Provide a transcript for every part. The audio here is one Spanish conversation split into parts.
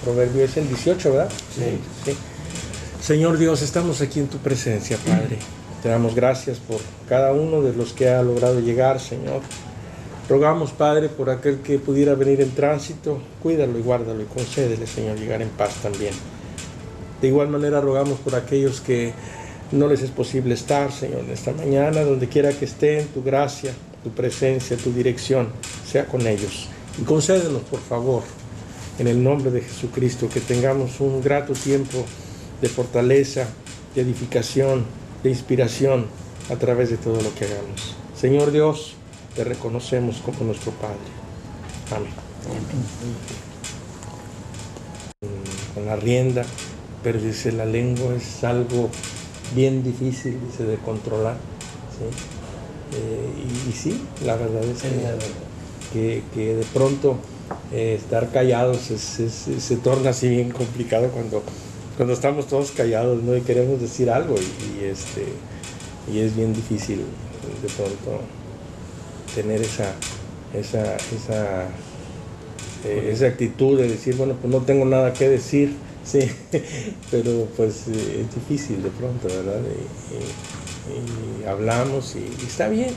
proverbio es el 18, ¿verdad? Sí. Sí. Señor Dios, estamos aquí en tu presencia, Padre. Te damos gracias por cada uno de los que ha logrado llegar, Señor. Rogamos, Padre, por aquel que pudiera venir en tránsito, cuídalo y guárdalo y concédele, Señor, llegar en paz también. De igual manera rogamos por aquellos que no les es posible estar, Señor, en esta mañana, donde quiera que estén, tu gracia, tu presencia, tu dirección, sea con ellos. Y concédenos, por favor, en el nombre de Jesucristo, que tengamos un grato tiempo de fortaleza, de edificación, de inspiración a través de todo lo que hagamos. Señor Dios, te reconocemos como nuestro Padre. Amén. Con la rienda, pero dice, la lengua es algo bien difícil, dice, de controlar, ¿sí? Y sí, la verdad es que de pronto estar callados se torna así bien complicado cuando estamos todos callados, ¿no? Y queremos decir algo y es bien difícil de pronto tener esa actitud de decir, bueno, pues no tengo nada que decir, sí, pero pues es difícil de pronto, ¿verdad? Y hablamos y está bien,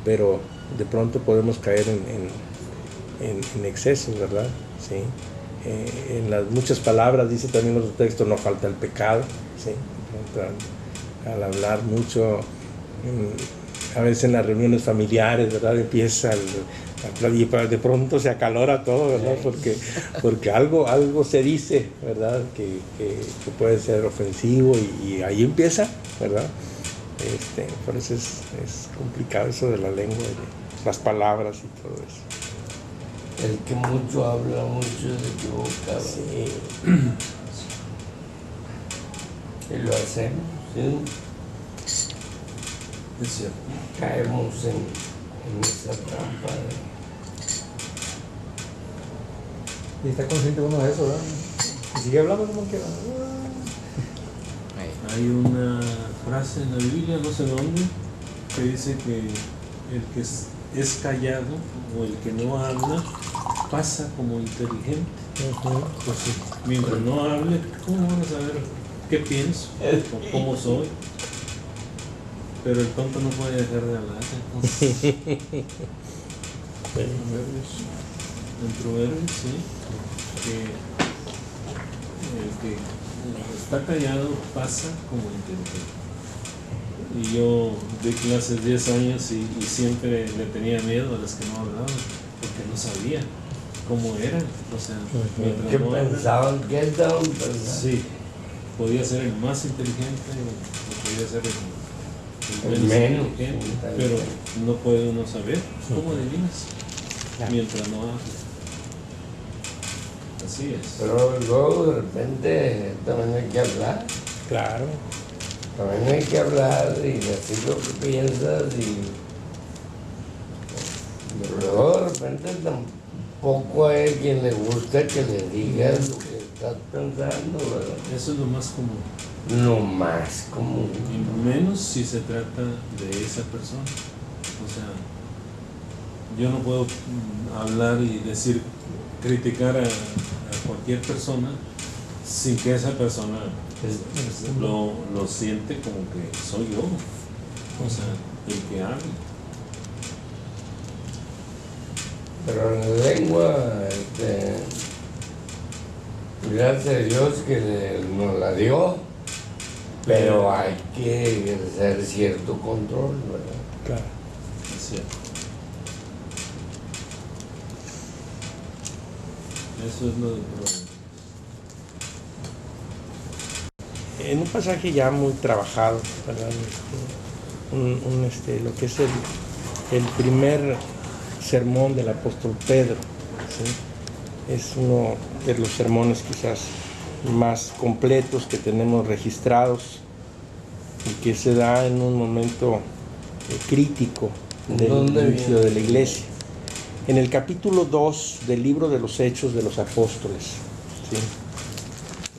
pero de pronto podemos caer en excesos, ¿verdad? Sí. En las muchas palabras, dice también otro texto, no falta el pecado, ¿sí? Al hablar mucho, a veces en las reuniones familiares, ¿verdad? Empieza y de pronto se acalora todo, ¿verdad? Porque algo se dice, ¿verdad? Que puede ser ofensivo y ahí empieza, ¿verdad? Por eso es complicado eso de la lengua, de las palabras y todo eso. El que mucho habla, mucho se equivoca. Sí. Y lo hacemos, ¿sí? Es cierto. Caemos en esa trampa. Y está consciente uno de eso, ¿verdad? Y sigue hablando como quiera. Hay una frase en la Biblia, no sé dónde, que dice que el que es callado o el que no habla pasa como inteligente. Pues sí, mientras no hable, ¿cómo van a saber qué pienso o cómo soy? Pero el tonto no puede dejar de hablar. Entonces, en Proverbios, sí, que el que está callado pasa como inteligente. Y yo di clases 10 años y siempre le tenía miedo a las que no hablaban, porque no sabía cómo eran. O sea, ¿Qué no pensaban? ¿Qué estaban pensando? sí, podía ser el más inteligente o podía ser el menos inteligente, inteligente. pero no puede uno saber cómo adivinas mientras no hable. Así es. Pero luego de repente también hay que hablar. Claro. También hay que hablar y decir lo que piensas pero luego de repente tampoco hay quien le gusta que le digas lo que estás pensando, ¿verdad? Eso es lo más común. Lo más común. Y menos si se trata de esa persona. O sea, yo no puedo hablar y decir, criticar a cualquier persona sin que esa persona lo siente como que soy yo. O sea, el que hable. Pero en la lengua, gracias a Dios que nos la dio, pero hay que ejercer cierto control, ¿verdad? Claro. Es cierto. Eso es lo de Proverbios. En un pasaje ya muy trabajado, ¿verdad? Lo que es el primer sermón del apóstol Pedro, ¿sí? Es uno de los sermones quizás más completos que tenemos registrados y que se da en un momento crítico del inicio de la iglesia. En el capítulo 2 del libro de los Hechos de los Apóstoles, ¿sí?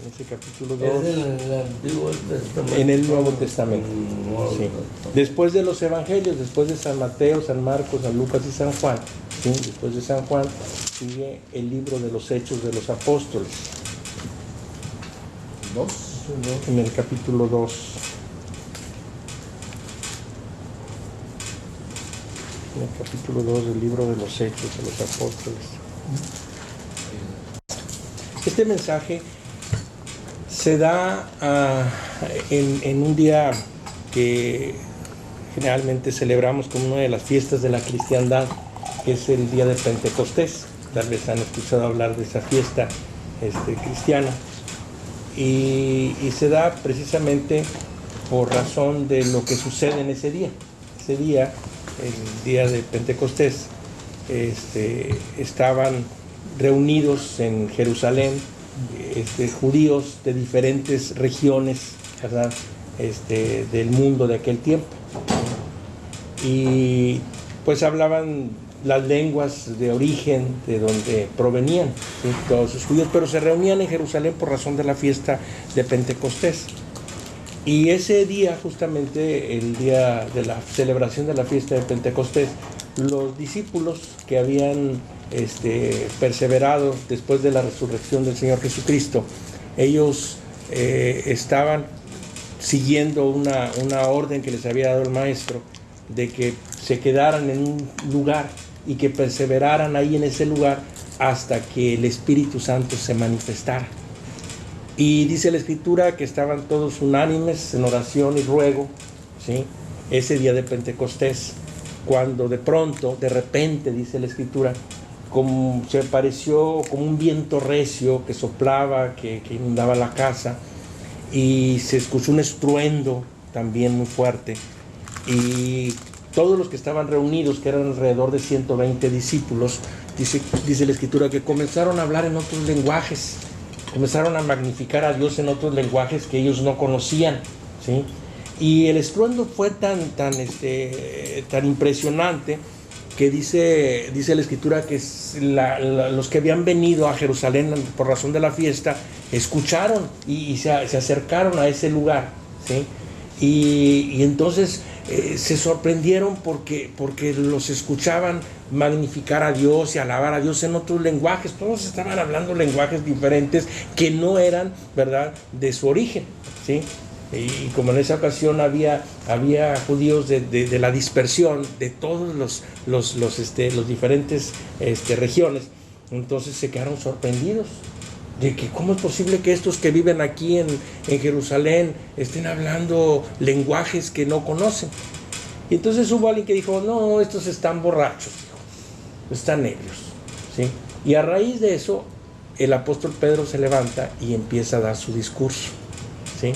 En ese capítulo 2, ¿Es en el Antiguo Testamento? en el Nuevo Testamento, sí. Después de los evangelios, después de San Mateo, San Marcos, San Lucas y San Juan, ¿sí? Después de San Juan, sigue el libro de los Hechos de los Apóstoles. En el capítulo 2. En el capítulo 2 del libro de los Hechos de los Apóstoles. Este mensaje se da en un día que generalmente celebramos como una de las fiestas de la cristiandad, que es el día de Pentecostés. Tal vez han escuchado hablar de esa fiesta cristiana. Y se da precisamente por razón de lo que sucede en ese día. Ese día, el día de Pentecostés, estaban reunidos en Jerusalén judíos de diferentes regiones, ¿verdad? Del mundo de aquel tiempo. Y pues hablaban las lenguas de origen de donde provenían, ¿sí? Todos los judíos, pero se reunían en Jerusalén por razón de la fiesta de Pentecostés. Y ese día, justamente el día de la celebración de la fiesta de Pentecostés, los discípulos que habían perseverado después de la resurrección del Señor Jesucristo, ellos estaban siguiendo una orden que les había dado el Maestro, de que se quedaran en un lugar y que perseveraran ahí en ese lugar hasta que el Espíritu Santo se manifestara. Y dice la Escritura que estaban todos unánimes en oración y ruego, ¿sí? Ese día de Pentecostés, cuando de pronto, de repente, dice la Escritura, como se pareció como un viento recio que soplaba, que inundaba la casa, y se escuchó un estruendo también muy fuerte, y todos los que estaban reunidos, que eran alrededor de 120 discípulos, dice la Escritura que comenzaron a hablar en otros lenguajes, comenzaron a magnificar a Dios en otros lenguajes que ellos no conocían, ¿sí? Y el estruendo fue tan impresionante que dice la Escritura que los que habían venido a Jerusalén por razón de la fiesta escucharon y se acercaron a ese lugar, ¿sí? Y entonces se sorprendieron porque los escuchaban magnificar a Dios y alabar a Dios en otros lenguajes. Todos estaban hablando lenguajes diferentes que no eran, ¿verdad?, de su origen, ¿sí? Y como en esa ocasión había judíos de la dispersión de todos los diferentes regiones, entonces se quedaron sorprendidos de que cómo es posible que estos que viven aquí en Jerusalén estén hablando lenguajes que no conocen. Y entonces hubo alguien que dijo, no, estos están borrachos, están ebrios, ¿sí? Y a raíz de eso el apóstol Pedro se levanta y empieza a dar su discurso, ¿sí?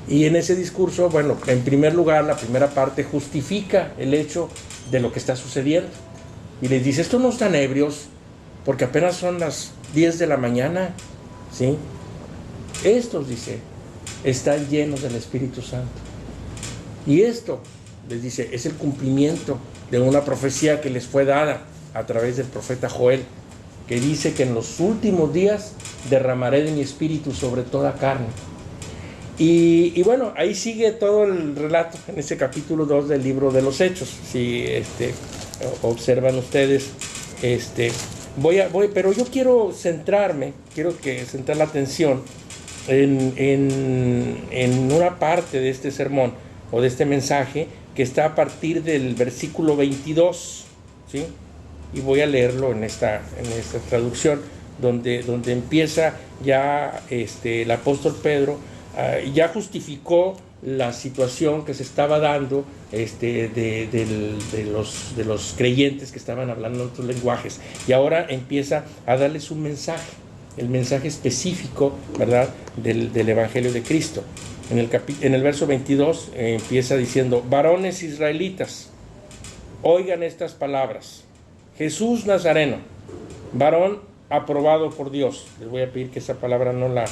Y en ese discurso, bueno, en primer lugar, la primera parte justifica el hecho de lo que está sucediendo. Y les dice, estos no están ebrios, porque apenas son las 10 de la mañana, ¿sí? Estos, dice, están llenos del Espíritu Santo. Y esto, les dice, es el cumplimiento de una profecía que les fue dada a través del profeta Joel, que dice que en los últimos días derramaré de mi espíritu sobre toda carne. Y bueno, ahí sigue todo el relato en ese capítulo 2 del libro de los Hechos. Si observan ustedes, pero yo quiero centrar la atención en una parte de este sermón o de este mensaje que está a partir del versículo 22, ¿sí? Y voy a leerlo en esta traducción, donde empieza ya el apóstol Pedro. Ya justificó la situación que se estaba dando de los creyentes que estaban hablando en otros lenguajes, y ahora empieza a darles un mensaje, el mensaje específico, ¿verdad?, del Evangelio de Cristo. En el verso 22 empieza diciendo, varones israelitas, oigan estas palabras. Jesús Nazareno, varón aprobado por Dios. Les voy a pedir que esa palabra no la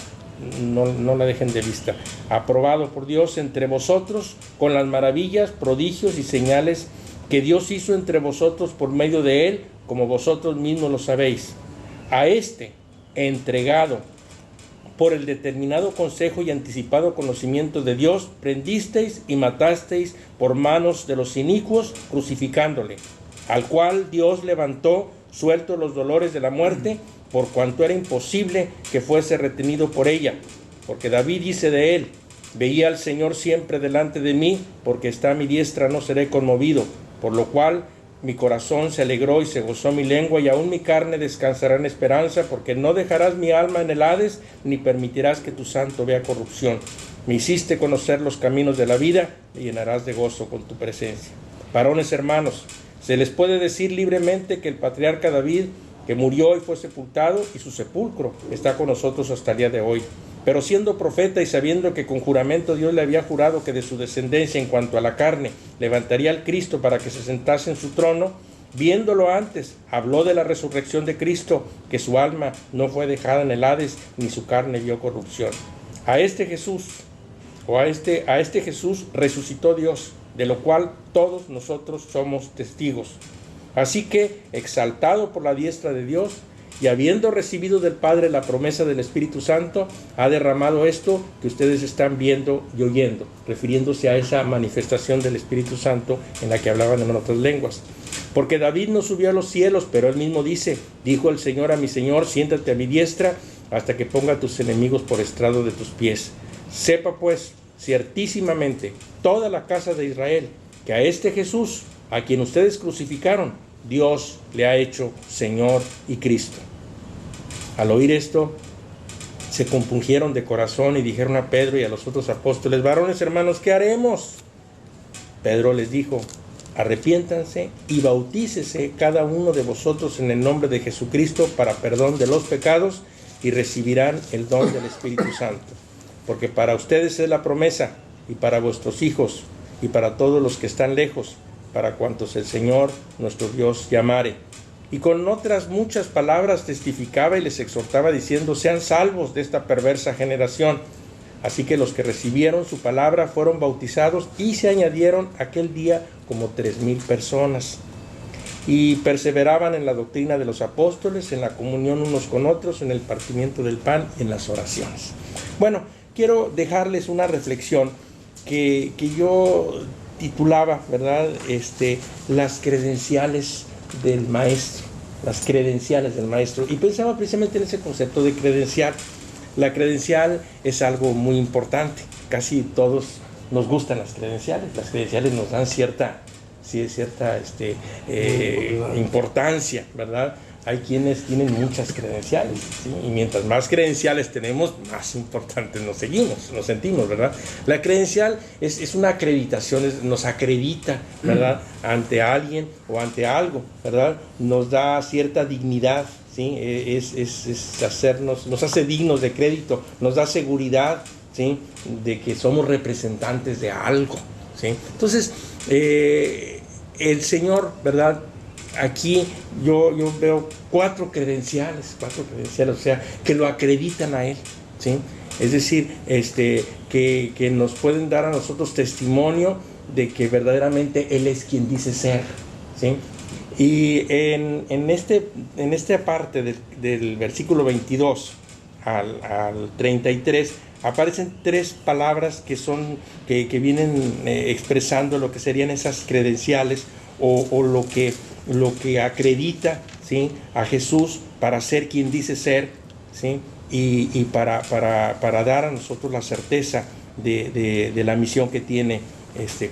dejen de vista. Aprobado por Dios entre vosotros con las maravillas, prodigios y señales que Dios hizo entre vosotros por medio de él, como vosotros mismos lo sabéis. A entregado por el determinado consejo y anticipado conocimiento de Dios, prendisteis y matasteis por manos de los inicuos, crucificándole, al cual Dios levantó, suelto los dolores de la muerte, por cuanto era imposible que fuese retenido por ella. Porque David dice de él: veía al Señor siempre delante de mí, porque está a mi diestra, no seré conmovido. Por lo cual mi corazón se alegró y se gozó mi lengua, y aún mi carne descansará en esperanza, porque no dejarás mi alma en el Hades, ni permitirás que tu santo vea corrupción. Me hiciste conocer los caminos de la vida, y llenarás de gozo con tu presencia. Varones hermanos, se les puede decir libremente que el patriarca David, que murió y fue sepultado, y su sepulcro está con nosotros hasta el día de hoy. Pero siendo profeta y sabiendo que con juramento Dios le había jurado que de su descendencia en cuanto a la carne levantaría al Cristo para que se sentase en su trono, viéndolo antes, habló de la resurrección de Cristo, que su alma no fue dejada en el Hades, ni su carne vio corrupción. A este Jesús resucitó Dios, de lo cual todos nosotros somos testigos. Así que, exaltado por la diestra de Dios, y habiendo recibido del Padre la promesa del Espíritu Santo, ha derramado esto que ustedes están viendo y oyendo, refiriéndose a esa manifestación del Espíritu Santo en la que hablaban en otras lenguas. Porque David no subió a los cielos, pero él mismo dice: dijo el Señor a mi Señor, siéntate a mi diestra, hasta que ponga a tus enemigos por estrado de tus pies. Sepa pues, ciertísimamente, toda la casa de Israel, que a este Jesús, a quien ustedes crucificaron, Dios le ha hecho Señor y Cristo. Al oír esto, se compungieron de corazón y dijeron a Pedro y a los otros apóstoles: varones hermanos, ¿qué haremos? Pedro les dijo: arrepiéntanse y bautícese cada uno de vosotros en el nombre de Jesucristo para perdón de los pecados, y recibirán el don del Espíritu Santo. Porque para ustedes es la promesa, y para vuestros hijos, y para todos los que están lejos, para cuantos el Señor nuestro Dios llamare. Y con otras muchas palabras testificaba y les exhortaba diciendo: sean salvos de esta perversa generación. Así que los que recibieron su palabra fueron bautizados, y se añadieron aquel día como 3,000 personas. Y perseveraban en la doctrina de los apóstoles, en la comunión unos con otros, en el partimiento del pan y en las oraciones. Bueno, quiero dejarles una reflexión que yo titulaba, ¿verdad? Las credenciales del maestro. Las credenciales del maestro. Y pensaba precisamente en ese concepto de credencial. La credencial es algo muy importante. Casi todos nos gustan las credenciales. Las credenciales nos dan cierta importancia, ¿verdad? Hay quienes tienen muchas credenciales, ¿sí? Y mientras más credenciales tenemos, más importantes nos sentimos, ¿verdad? La credencial es una acreditación, nos acredita, ¿verdad? Ante alguien o ante algo, ¿verdad? Nos da cierta dignidad, ¿sí? Nos hace dignos de crédito, nos da seguridad, ¿sí? De que somos representantes de algo, ¿sí? Entonces, el Señor, ¿verdad? Aquí yo veo cuatro credenciales, o sea, que lo acreditan a Él, ¿sí? Es decir, que nos pueden dar a nosotros testimonio de que verdaderamente Él es quien dice ser, ¿sí? Y en esta parte del versículo 22 al 33 aparecen tres palabras que vienen expresando lo que serían esas credenciales o lo que acredita, ¿sí? A Jesús para ser quien dice ser, ¿sí? Y para dar a nosotros la certeza de la misión que tiene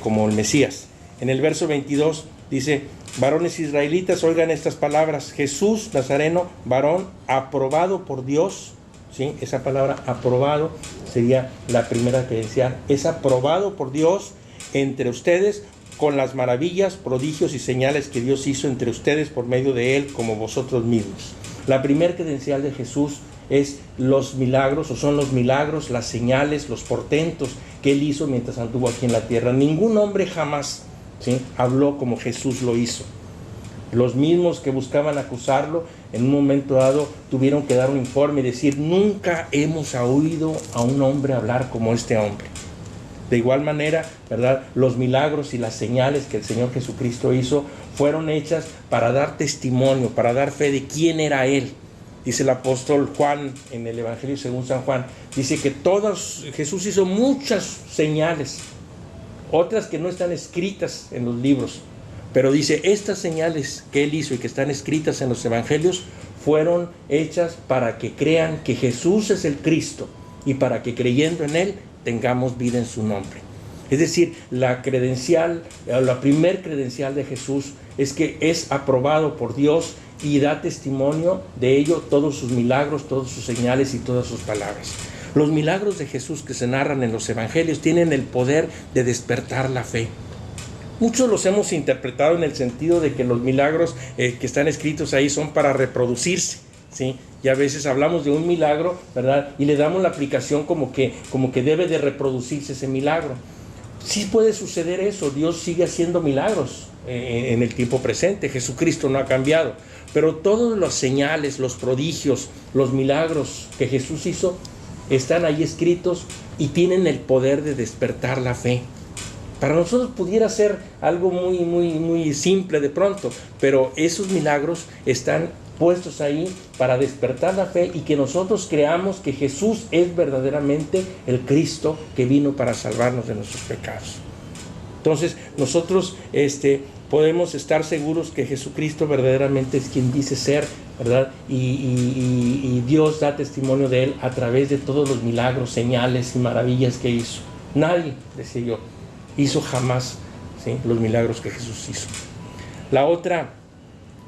como el Mesías. En el verso 22 dice: varones israelitas, oigan estas palabras: Jesús Nazareno, varón aprobado por Dios, ¿sí? Esa palabra aprobado sería la primera credencial. Es aprobado por Dios entre ustedes con las maravillas, prodigios y señales que Dios hizo entre ustedes por medio de Él, como vosotros mismos. La primera credencial de Jesús es los milagros, o son los milagros, las señales, los portentos que Él hizo mientras anduvo aquí en la tierra. Ningún hombre jamás, ¿sí? habló como Jesús lo hizo. Los mismos que buscaban acusarlo, en un momento dado tuvieron que dar un informe y decir: nunca hemos oído a un hombre hablar como este hombre. De igual manera, ¿verdad? Los milagros y las señales que el Señor Jesucristo hizo fueron hechas para dar testimonio, para dar fe de quién era Él. Dice el apóstol Juan en el Evangelio según San Juan, dice que Jesús hizo muchas señales, otras que no están escritas en los libros, Pero dice, estas señales que Él hizo y que están escritas en los evangelios fueron hechas para que crean que Jesús es el Cristo y para que creyendo en Él tengamos vida en su nombre. Es decir, la primer credencial de Jesús es que es aprobado por Dios y da testimonio de ello todos sus milagros, todas sus señales y todas sus palabras. Los milagros de Jesús que se narran en los evangelios tienen el poder de despertar la fe. Muchos los hemos interpretado en el sentido de que los milagros que están escritos ahí son para reproducirse, ¿sí? Y a veces hablamos de un milagro, ¿verdad? Y le damos la aplicación como que debe de reproducirse ese milagro. Sí puede suceder eso, Dios sigue haciendo milagros en el tiempo presente, Jesucristo no ha cambiado, pero todas las señales, los prodigios, los milagros que Jesús hizo están ahí escritos y tienen el poder de despertar la fe. Para nosotros pudiera ser algo muy simple de pronto, pero esos milagros están puestos ahí para despertar la fe y que nosotros creamos que Jesús es verdaderamente el Cristo que vino para salvarnos de nuestros pecados. Entonces nosotros podemos estar seguros que Jesucristo verdaderamente es quien dice ser, ¿verdad? Y Dios da testimonio de Él a través de todos los milagros, señales y maravillas que hizo. Nadie, decía yo, hizo jamás, ¿sí?, los milagros que Jesús hizo. La otra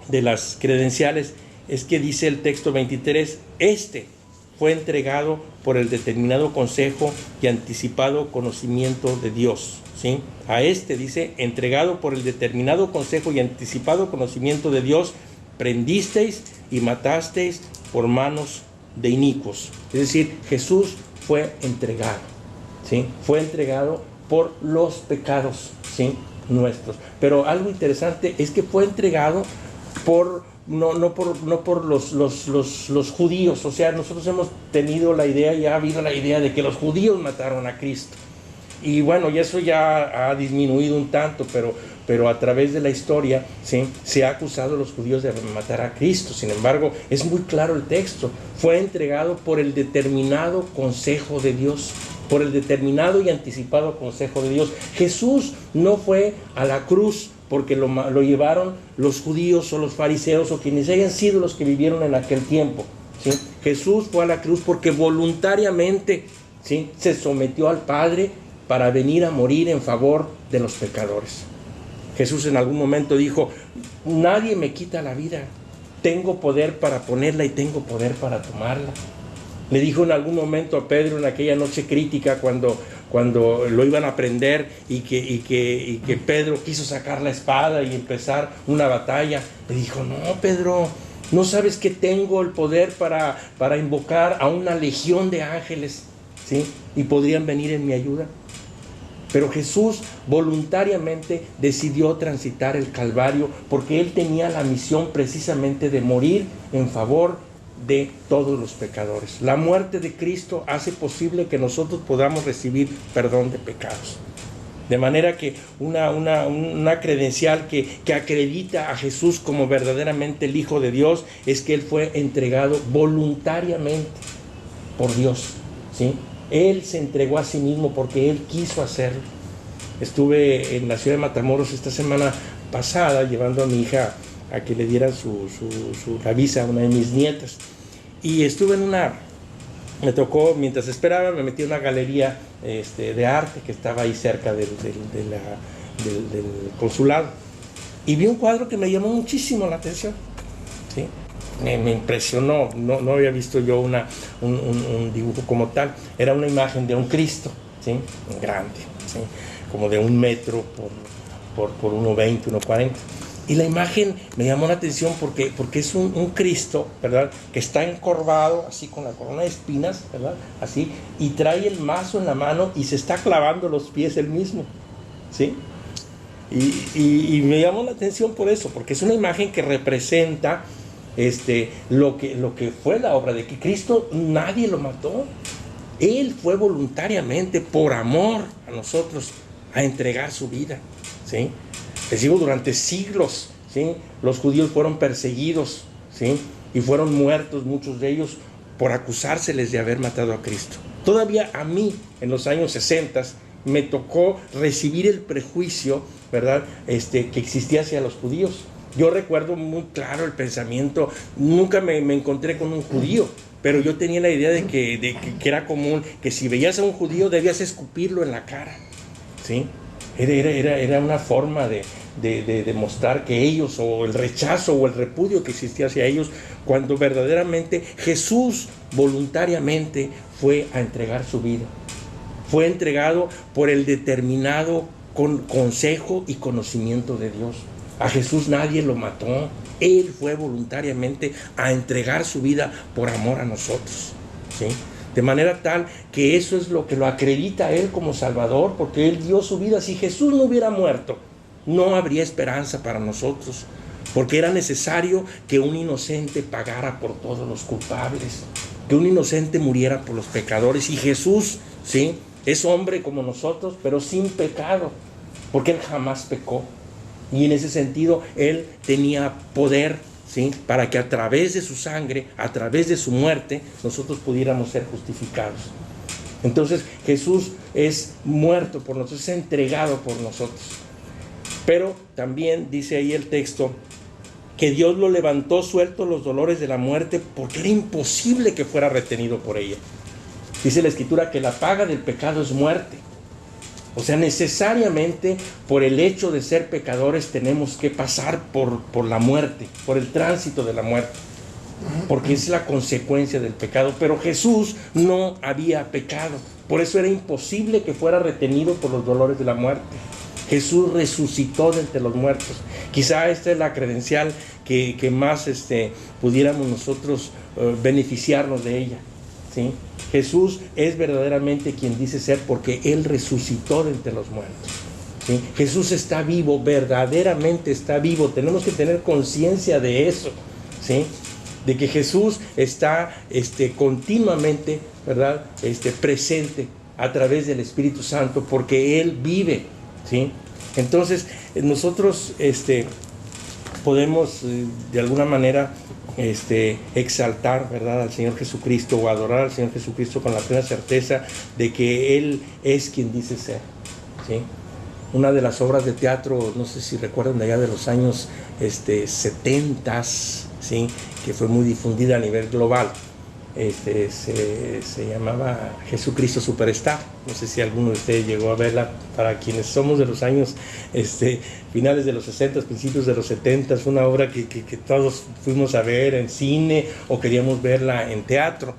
de las credenciales es que dice el texto 23, fue entregado por el determinado consejo y anticipado conocimiento de Dios, ¿sí? A dice, entregado por el determinado consejo y anticipado conocimiento de Dios, prendisteis y matasteis por manos de inicuos. Es decir, Jesús fue entregado, ¿sí? Fue entregado por los pecados, ¿sí?, nuestros. Pero algo interesante es que fue entregado no por los judíos. O sea, nosotros hemos tenido la idea, ya ha habido la idea de que los judíos mataron a Cristo. Y bueno, y eso ya ha disminuido un tanto, pero a través de la historia, ¿sí?, se ha acusado a los judíos de matar a Cristo. Sin embargo, es muy claro el texto. Fue entregado por el determinado consejo de Dios, por el determinado y anticipado consejo de Dios. Jesús no fue a la cruz porque lo llevaron los judíos o los fariseos o quienes hayan sido los que vivieron en aquel tiempo, ¿sí? Jesús fue a la cruz porque voluntariamente, ¿sí?, se sometió al Padre para venir a morir en favor de los pecadores. Jesús en algún momento dijo, nadie me quita la vida, tengo poder para ponerla y tengo poder para tomarla. Le dijo en algún momento a Pedro en aquella noche crítica cuando lo iban a prender y que Pedro quiso sacar la espada y empezar una batalla. Le dijo, no, Pedro, ¿no sabes que tengo el poder para invocar a una legión de ángeles, ¿sí?, y podrían venir en mi ayuda? Pero Jesús voluntariamente decidió transitar el Calvario porque Él tenía la misión precisamente de morir en favor de todos los pecadores. La muerte de Cristo hace posible que nosotros podamos recibir perdón de pecados. De manera que una credencial que acredita a Jesús como verdaderamente el Hijo de Dios es que Él fue entregado voluntariamente por Dios, ¿sí? Él se entregó a sí mismo porque Él quiso hacerlo. Estuve en la ciudad de Matamoros esta semana pasada llevando a mi hija a que le dieran la visa a una de mis nietas. Y estuve me tocó, mientras esperaba, me metí en una galería de arte que estaba ahí cerca del consulado. Y vi un cuadro que me llamó muchísimo la atención, ¿sí? Me impresionó, no había visto yo un dibujo como tal. Era una imagen de un Cristo, ¿sí?, grande, ¿sí?, como de 1 metro por 1,20, 1,40. Y la imagen me llamó la atención porque es un Cristo, ¿verdad?, que está encorvado, así con la corona de espinas, ¿verdad?, así, y trae el mazo en la mano y se está clavando los pies él mismo, ¿sí? Y me llamó la atención por eso, porque es una imagen que representa lo que fue la obra de que Cristo. Nadie lo mató. Él fue voluntariamente, por amor a nosotros, a entregar su vida, ¿sí? Les digo, durante siglos, ¿sí?, los judíos fueron perseguidos, ¿sí?, y fueron muertos muchos de ellos por acusárseles de haber matado a Cristo. Todavía a mí, en los años 60, me tocó recibir el prejuicio, ¿verdad?, que existía hacia los judíos. Yo recuerdo muy claro el pensamiento, nunca me encontré con un judío, pero yo tenía la idea de que era común que si veías a un judío debías escupirlo en la cara, ¿sí? Era una forma de demostrar que ellos, o el rechazo o el repudio que existía hacia ellos, cuando verdaderamente Jesús voluntariamente fue a entregar su vida. Fue entregado por el determinado consejo y conocimiento de Dios. A Jesús nadie lo mató. Él fue voluntariamente a entregar su vida por amor a nosotros, ¿sí? De manera tal que eso es lo que lo acredita a Él como Salvador, porque Él dio su vida. Si Jesús no hubiera muerto, no habría esperanza para nosotros, porque era necesario que un inocente pagara por todos los culpables, que un inocente muriera por los pecadores. Y Jesús, ¿sí?, es hombre como nosotros, pero sin pecado, porque Él jamás pecó. Y en ese sentido, Él tenía poder, ¿sí?, para que a través de su sangre, a través de su muerte, nosotros pudiéramos ser justificados. Entonces, Jesús es muerto por nosotros, es entregado por nosotros. Pero también dice ahí el texto que Dios lo levantó suelto los dolores de la muerte, porque era imposible que fuera retenido por ella. Dice la Escritura que la paga del pecado es muerte. O sea, necesariamente por el hecho de ser pecadores tenemos que pasar por la muerte, por el tránsito de la muerte, porque es la consecuencia del pecado. Pero Jesús no había pecado, por eso era imposible que fuera retenido por los dolores de la muerte. Jesús resucitó de entre los muertos. Quizá esta es la credencial que más pudiéramos nosotros beneficiarnos de ella, ¿sí? Jesús es verdaderamente quien dice ser, porque Él resucitó de entre los muertos, ¿sí? Jesús está vivo, verdaderamente está vivo. Tenemos que tener conciencia de eso, ¿sí?, de que Jesús está continuamente, ¿verdad?, presente a través del Espíritu Santo, porque Él vive, ¿sí? Entonces nosotros podemos de alguna manera exaltar, ¿verdad?, al Señor Jesucristo, o adorar al Señor Jesucristo con la plena certeza de que Él es quien dice ser, ¿sí? Una de las obras de teatro, no sé si recuerdan, de allá de los años 70, ¿sí?, que fue muy difundida a nivel global, se llamaba Jesucristo Superstar. No sé si alguno de ustedes llegó a verla. Para quienes somos de los años finales de los 60, principios de los 70, es una obra que todos fuimos a ver en cine o queríamos verla en teatro.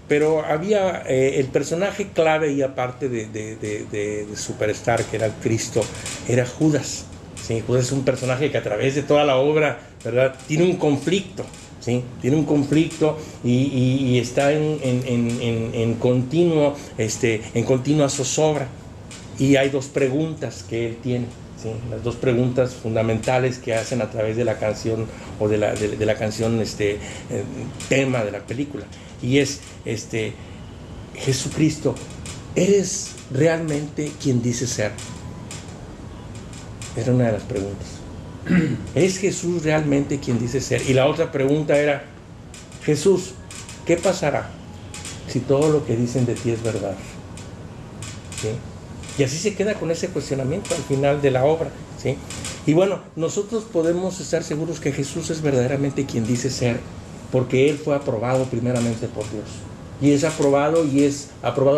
Pero había el personaje clave, y aparte de Superstar, que era el Cristo, era Judas, ¿sí? Judas es un personaje que a través de toda la obra, ¿verdad?, tiene un conflicto, ¿sí? Tiene un conflicto y está en continua zozobra. Y hay dos preguntas que él tiene, ¿sí? Las dos preguntas fundamentales que hacen a través de la canción, o de la canción tema de la película. Y es, Jesucristo, ¿eres realmente quien dices ser? Era una de las preguntas. ¿Es Jesús realmente quien dice ser? Y la otra pregunta era, Jesús, ¿qué pasará si todo lo que dicen de ti es verdad? ¿Sí? Y así se queda con ese cuestionamiento al final de la obra, ¿sí? Y bueno, nosotros podemos estar seguros que Jesús es verdaderamente quien dice ser, porque Él fue aprobado primeramente por Dios. Y es aprobado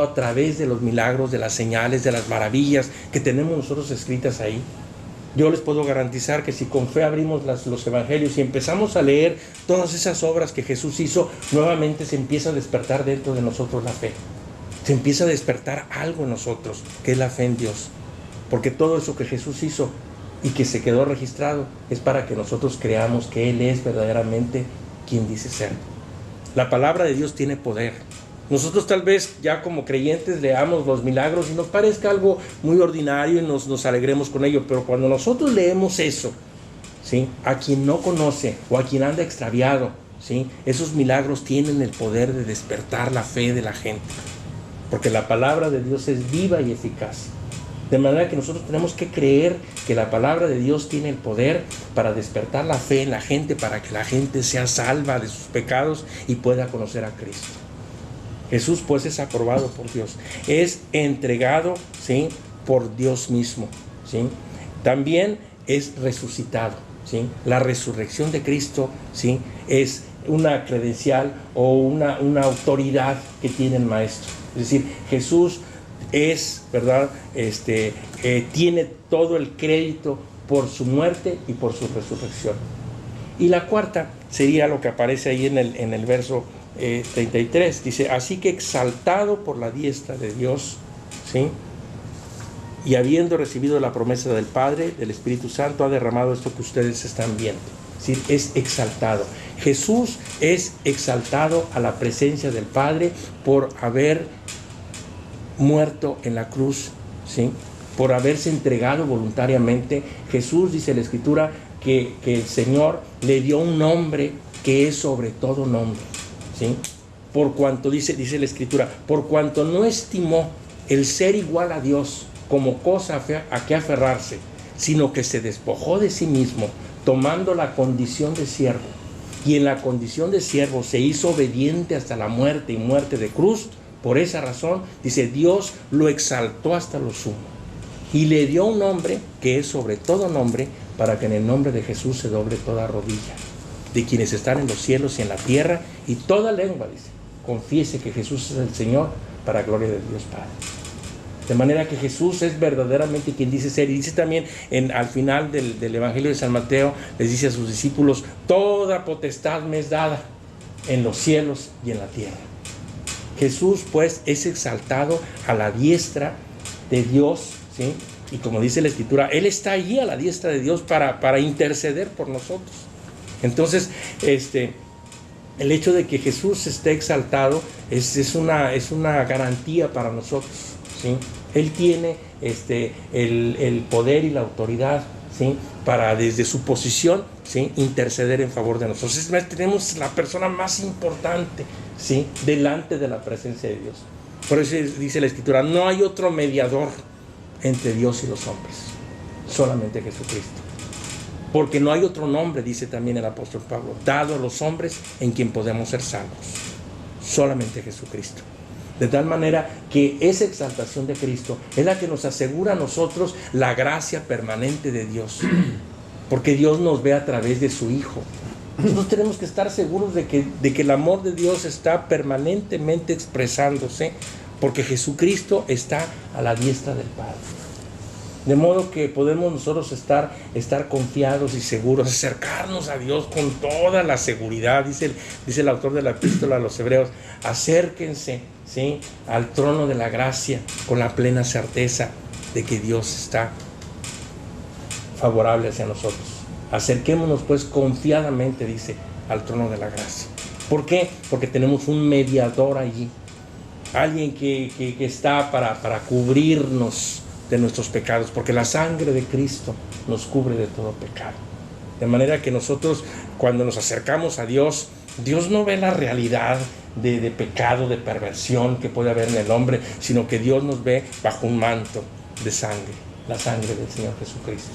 a través de los milagros, de las señales, de las maravillas que tenemos nosotros escritas ahí. Yo les puedo garantizar que si con fe abrimos los evangelios y empezamos a leer todas esas obras que Jesús hizo, nuevamente se empieza a despertar dentro de nosotros la fe. Se empieza a despertar algo en nosotros, que es la fe en Dios. Porque todo eso que Jesús hizo y que se quedó registrado es para que nosotros creamos que Él es verdaderamente quien dice ser. La palabra de Dios tiene poder. Nosotros tal vez ya como creyentes leamos los milagros y nos parezca algo muy ordinario y nos alegremos con ello, pero cuando nosotros leemos eso, ¿sí?, a quien no conoce o a quien anda extraviado, ¿sí?, esos milagros tienen el poder de despertar la fe de la gente, porque la palabra de Dios es viva y eficaz. De manera que nosotros tenemos que creer que la palabra de Dios tiene el poder para despertar la fe en la gente, para que la gente sea salva de sus pecados y pueda conocer a Cristo. Jesús pues es aprobado por Dios, es entregado, ¿sí?, por Dios mismo, ¿sí? También es resucitado, ¿sí? La resurrección de Cristo, ¿sí?, es una credencial o una autoridad que tiene el Maestro. Es decir, Jesús es, ¿verdad?, tiene todo el crédito por su muerte y por su resurrección. Y la cuarta sería lo que aparece ahí en el verso 33. Dice, así que exaltado por la diestra de Dios, ¿sí?, y habiendo recibido la promesa del Padre, del Espíritu Santo, ha derramado esto que ustedes están viendo. Es decir, es exaltado. Jesús es exaltado a la presencia del Padre por haber muerto en la cruz, ¿sí?, por haberse entregado voluntariamente. Jesús, dice la Escritura, que el Señor le dio un nombre que es sobre todo nombre, ¿sí? Por cuanto, dice la Escritura, por cuanto no estimó el ser igual a Dios como cosa a que aferrarse, sino que se despojó de sí mismo, tomando la condición de siervo, y en la condición de siervo se hizo obediente hasta la muerte y muerte de cruz. Por esa razón, dice, Dios lo exaltó hasta lo sumo y le dio un nombre que es sobre todo nombre, para que en el nombre de Jesús se doble toda rodilla de quienes están en los cielos y en la tierra, y toda lengua, dice, confiese que Jesús es el Señor, para gloria de Dios Padre. De manera que Jesús es verdaderamente quien dice ser. Y dice también al final del Evangelio de San Mateo, les dice a sus discípulos, toda potestad me es dada en los cielos y en la tierra. Jesús pues es exaltado a la diestra de Dios, ¿sí? Y como dice la Escritura, Él está allí a la diestra de Dios para interceder por nosotros. Entonces, el hecho de que Jesús esté exaltado es una garantía para nosotros, ¿sí? Él tiene el poder y la autoridad, ¿sí?, para desde su posición, ¿sí?, interceder en favor de nosotros. Tenemos la persona más importante, ¿sí?, delante de la presencia de Dios. Por eso dice la Escritura, no hay otro mediador entre Dios y los hombres, solamente Jesucristo. Porque no hay otro nombre, dice también el apóstol Pablo, dado a los hombres en quien podemos ser salvos, solamente Jesucristo. De tal manera que esa exaltación de Cristo es la que nos asegura a nosotros la gracia permanente de Dios, porque Dios nos ve a través de su Hijo. Nosotros tenemos que estar seguros de que el amor de Dios está permanentemente expresándose, porque Jesucristo está a la diestra del Padre. De modo que podemos nosotros estar confiados y seguros, acercarnos a Dios con toda la seguridad. Dice el autor de la epístola a los Hebreos, acérquense, ¿sí?, al trono de la gracia con la plena certeza de que Dios está favorable hacia nosotros. Acerquémonos pues confiadamente, dice, al trono de la gracia. ¿Por qué? Porque tenemos un mediador allí, alguien que está para cubrirnos de nuestros pecados, porque la sangre de Cristo nos cubre de todo pecado. De manera que nosotros, cuando nos acercamos a Dios, Dios no ve la realidad de pecado, de perversión que puede haber en el hombre, sino que Dios nos ve bajo un manto de sangre, la sangre del Señor Jesucristo,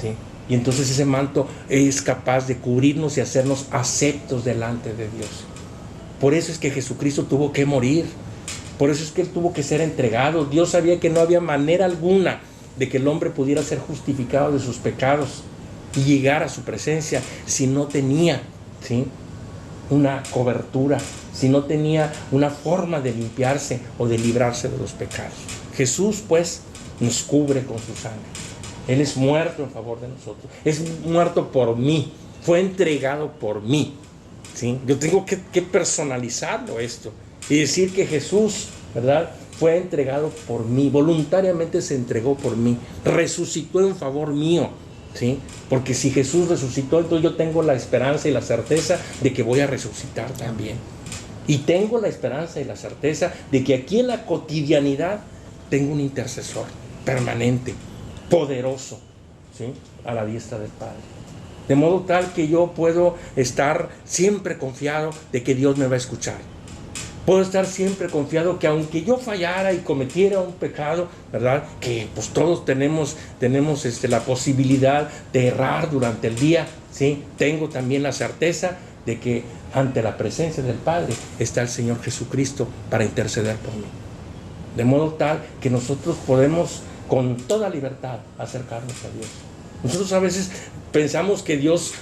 ¿sí? Y entonces ese manto es capaz de cubrirnos y hacernos aceptos delante de Dios. Por eso es que Jesucristo tuvo que morir. Por eso es que Él tuvo que ser entregado. Dios sabía que no había manera alguna de que el hombre pudiera ser justificado de sus pecados y llegar a su presencia si no tenía, ¿sí?, una cobertura, si no tenía una forma de limpiarse o de librarse de los pecados. Jesús pues nos cubre con su sangre. Él es muerto en favor de nosotros. Es muerto por mí. Fue entregado por mí, ¿sí? Yo tengo que personalizarlo esto y decir que Jesús, ¿verdad?, fue entregado por mí, voluntariamente se entregó por mí, resucitó en favor mío, ¿sí? Porque si Jesús resucitó, entonces yo tengo la esperanza y la certeza de que voy a resucitar también. Y tengo la esperanza y la certeza de que aquí en la cotidianidad tengo un intercesor permanente, poderoso, ¿sí?, a la diestra del Padre. De modo tal que yo puedo estar siempre confiado de que Dios me va a escuchar. Puedo estar siempre confiado que aunque yo fallara y cometiera un pecado, ¿verdad?, que pues todos tenemos la posibilidad de errar durante el día, ¿sí?, tengo también la certeza de que ante la presencia del Padre está el Señor Jesucristo para interceder por mí. De modo tal que nosotros podemos con toda libertad acercarnos a Dios. Nosotros a veces pensamos que Dios,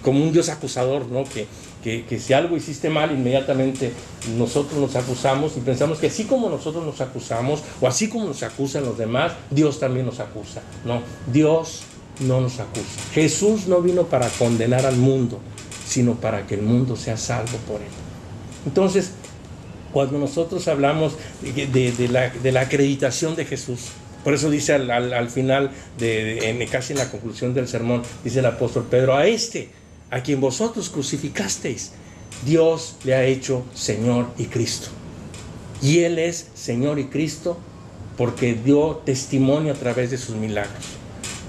como un Dios acusador, ¿no? Que si algo hiciste mal, inmediatamente nosotros nos acusamos y pensamos que así como nosotros nos acusamos o así como nos acusan los demás, Dios también nos acusa. No, Dios no nos acusa. Jesús no vino para condenar al mundo, sino para que el mundo sea salvo por él. Entonces, cuando nosotros hablamos de la acreditación de Jesús, por eso dice al final, casi en la conclusión del sermón, dice el apóstol Pedro, a quien vosotros crucificasteis, Dios le ha hecho Señor y Cristo. Y Él es Señor y Cristo porque dio testimonio a través de sus milagros,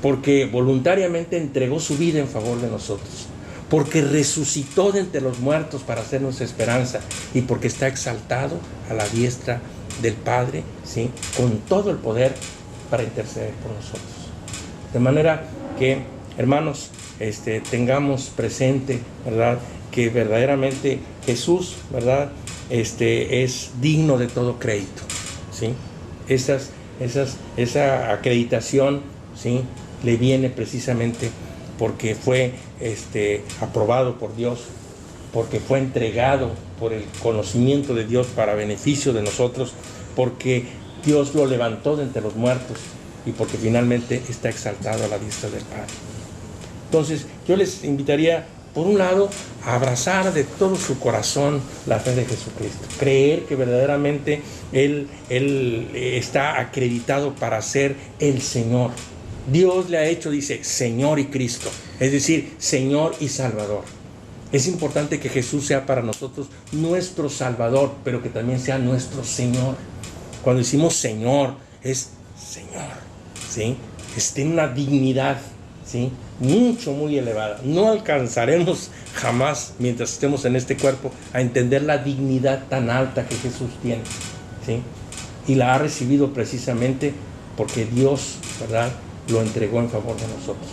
porque voluntariamente entregó su vida en favor de nosotros, porque resucitó de entre los muertos para hacernos esperanza y porque está exaltado a la diestra del Padre, ¿sí? Con todo el poder para interceder por nosotros. De manera que, hermanos, tengamos presente, ¿verdad?, que verdaderamente Jesús, ¿verdad?, es digno de todo crédito, ¿sí? Esa acreditación, ¿sí?, le viene precisamente porque fue aprobado por Dios, porque fue entregado por el conocimiento de Dios para beneficio de nosotros, porque Dios lo levantó de entre los muertos y porque finalmente está exaltado a la diestra del Padre. Entonces, yo les invitaría, por un lado, a abrazar de todo su corazón la fe de Jesucristo, creer que verdaderamente Él está acreditado para ser el Señor. Dios le ha hecho, dice, Señor y Cristo, es decir, Señor y Salvador. Es importante que Jesús sea para nosotros nuestro Salvador, pero que también sea nuestro Señor. Cuando decimos Señor, es Señor, ¿sí? Tiene una dignidad, ¿sí?, muy elevada. No alcanzaremos jamás, mientras estemos en este cuerpo, a entender la dignidad tan alta que Jesús tiene, ¿sí? Y la ha recibido precisamente porque Dios, ¿verdad?, lo entregó en favor de nosotros.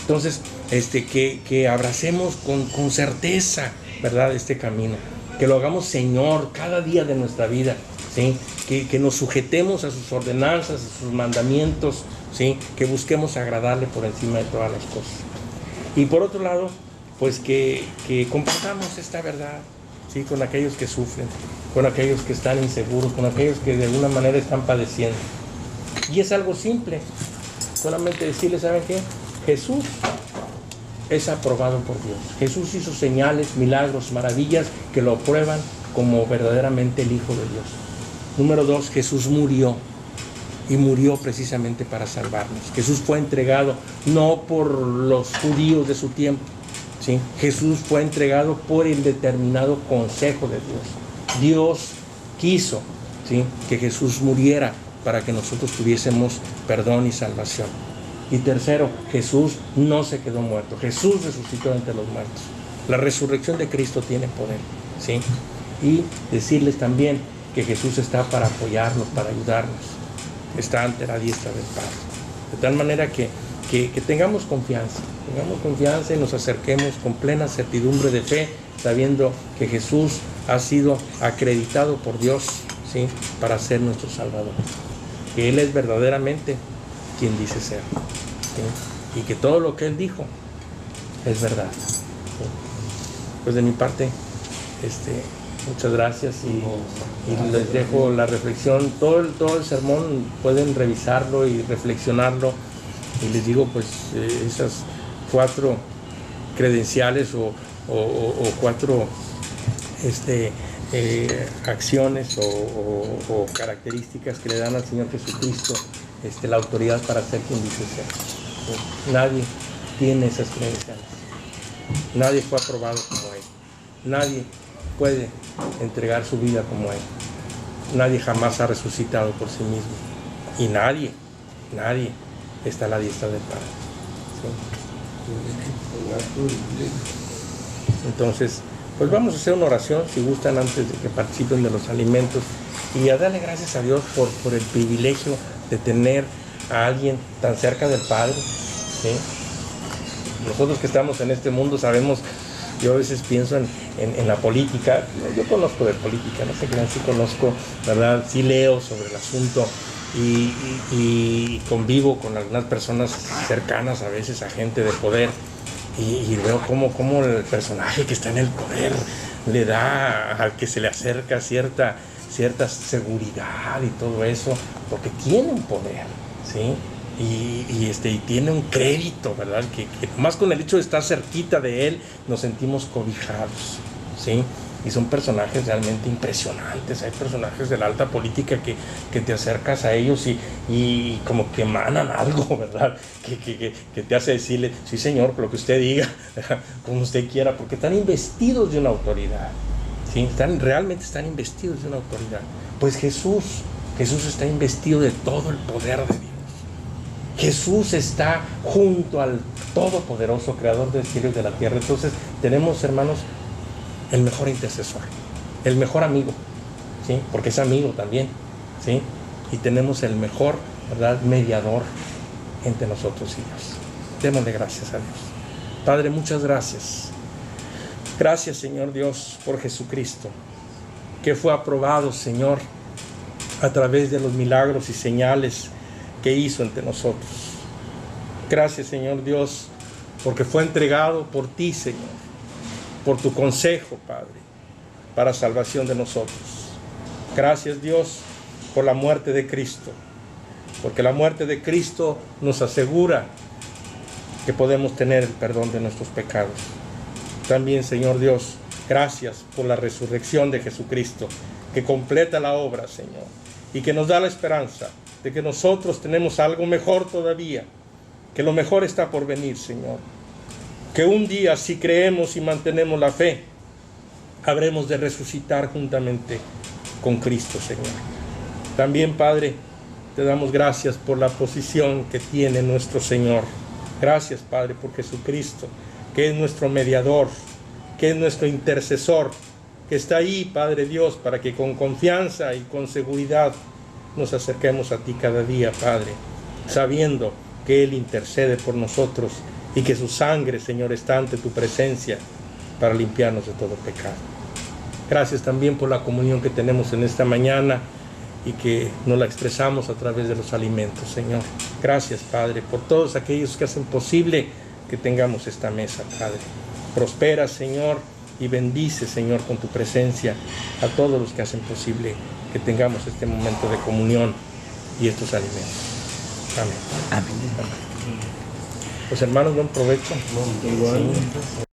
Entonces, que abracemos con certeza, ¿verdad?, este camino, que lo hagamos Señor cada día de nuestra vida, ¿sí? Que nos sujetemos a sus ordenanzas, a sus mandamientos, ¿sí? Que busquemos agradarle por encima de todas las cosas. Y por otro lado, pues que compartamos esta verdad, ¿sí?, con aquellos que sufren, con aquellos que están inseguros, con aquellos que de alguna manera están padeciendo. Y es algo simple, solamente decirles, ¿saben qué? Jesús es aprobado por Dios. Jesús hizo señales, milagros, maravillas que lo aprueban como verdaderamente el Hijo de Dios. Número 2, Jesús murió, y murió precisamente para salvarnos. Jesús fue entregado no por los judíos de su tiempo, ¿sí? Jesús fue entregado por el determinado consejo de Dios. Dios quiso, ¿sí?, que Jesús muriera para que nosotros tuviésemos perdón y salvación. Y tercero, Jesús no se quedó muerto. Jesús resucitó entre los muertos. La resurrección de Cristo tiene poder, ¿sí? Y decirles también que Jesús está para apoyarnos, para ayudarnos. Está ante la diestra del Padre. De tal manera que tengamos confianza y nos acerquemos con plena certidumbre de fe, sabiendo que Jesús ha sido acreditado por Dios, ¿sí?, para ser nuestro Salvador. Que Él es verdaderamente quien dice ser, ¿sí?, y que todo lo que Él dijo es verdad, ¿sí? Pues de mi parte, muchas gracias y les dejo la reflexión. Todo el sermón pueden revisarlo y reflexionarlo, y les digo, pues esas 4 credenciales o 4 acciones o características que le dan al Señor Jesucristo la autoridad para ser quien dice ser, ¿sí? Nadie tiene esas credenciales, nadie fue aprobado como Él, nadie puede entregar su vida como Él, nadie jamás ha resucitado por sí mismo, y nadie está a la diestra del Padre, ¿sí? Entonces, pues vamos a hacer una oración, si gustan, antes de que participen de los alimentos, y a darle gracias a Dios por el privilegio de tener a alguien tan cerca del Padre, ¿sí? Nosotros que estamos en este mundo sabemos Yo a veces pienso en la política. Yo conozco de política, no sé qué, sí conozco, ¿verdad? Sí leo sobre el asunto y convivo con algunas personas cercanas a veces a gente de poder y veo cómo el personaje que está en el poder le da al que se le acerca cierta seguridad y todo eso, porque tiene un poder, ¿sí? Y tiene un crédito, ¿verdad? Que más con el hecho de estar cerquita de él nos sentimos cobijados, ¿sí? Y son personajes realmente impresionantes. Hay personajes de la alta política que te acercas a ellos y como que emanan algo, ¿verdad? Que te hace decirle, sí señor, lo que usted diga, como usted quiera, porque están investidos de una autoridad, ¿sí? Realmente están investidos de una autoridad. Pues Jesús está investido de todo el poder de Dios. Jesús está junto al Todopoderoso, Creador del cielo y de la tierra. Entonces tenemos, hermanos, el mejor intercesor, el mejor amigo, ¿sí? Porque es amigo también, ¿sí? Y tenemos el mejor, ¿verdad?, mediador entre nosotros y Dios. Démosle gracias a Dios. Padre, muchas gracias. Gracias, Señor Dios, por Jesucristo, que fue aprobado, Señor, a través de los milagros y señales que hizo entre nosotros. Gracias, Señor Dios, porque fue entregado por ti, Señor, por tu consejo, Padre, para salvación de nosotros. Gracias, Dios, por la muerte de Cristo, porque la muerte de Cristo nos asegura que podemos tener el perdón de nuestros pecados. También, Señor Dios, gracias por la resurrección de Jesucristo, que completa la obra, Señor, y que nos da la esperanza de que nosotros tenemos algo mejor todavía, que lo mejor está por venir, Señor. Que un día, si creemos y mantenemos la fe, habremos de resucitar juntamente con Cristo, Señor. También, Padre, te damos gracias por la posición que tiene nuestro Señor. Gracias, Padre, por Jesucristo, que es nuestro mediador, que es nuestro intercesor, que está ahí, Padre Dios, para que con confianza y con seguridad nos acerquemos a ti cada día, Padre, sabiendo que Él intercede por nosotros y que su sangre, Señor, está ante tu presencia para limpiarnos de todo pecado. Gracias también por la comunión que tenemos en esta mañana y que nos la expresamos a través de los alimentos, Señor. Gracias, Padre, por todos aquellos que hacen posible que tengamos esta mesa, Padre. Prospera, Señor, y bendice, Señor, con tu presencia a todos los que hacen posible que tengamos este momento de comunión y estos alimentos. Amén. Amén. Pues hermanos, buen provecho. Igual.